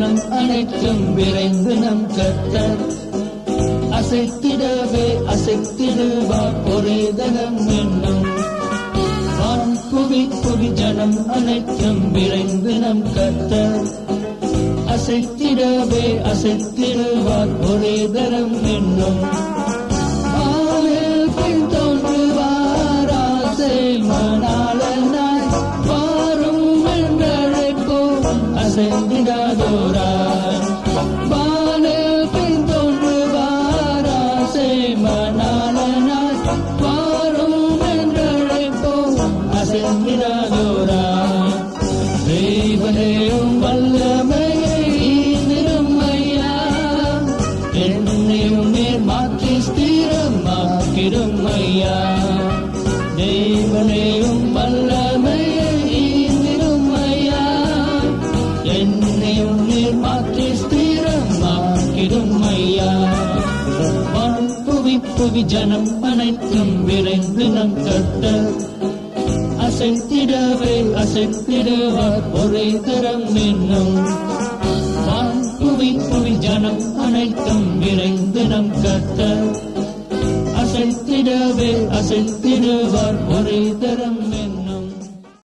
ஜனம் அனைத்தும் விரைந்து நம் கர்த்தர் அசைத்திடவே அசைத்திடுவார் ஒரே தனம் என்னும். புவி ஜனம் அனைத்தும் விரைந்து நம் கர்த்தர் அசைத்திடவே அசைத்திடுவார் ஒரே தரம் என்னும். வானில் பின் தோன்றுவார் ஆசை மணாளனாய் வாரும் என்றழைப்போம் அசைந்திடாதோராய். வானில் பின் தோன்றுவார் ஆசை மணாளனாய் வாரும் என்றழைப்போம் அசைந்திடாதோராய். தேவனேயும் வல்லமையை ஈந்திடும் ஐயா, என்னையும் நேர் மாற்றி ஸ்திரமாக்கிடும் ஐயா. தேவனேயும் வல்லமையை ஈந்திடும் ஐயா, என்னையும் நேர் மாற்றி ஸ்திரமாக்கிடும் ஐயா. புவி ஜனம் அனைத்தும் விரைந்து நம் கர்த்தர் அசைத்திடவே அசைத்திடுவார் ஒரே தரம் என்னும். புவி ஜனம் அனைத்தும் விரைந்து நம் கர்த்தர் அசைத்திடவே அசைத்திடுவார் ஒரே தரம்.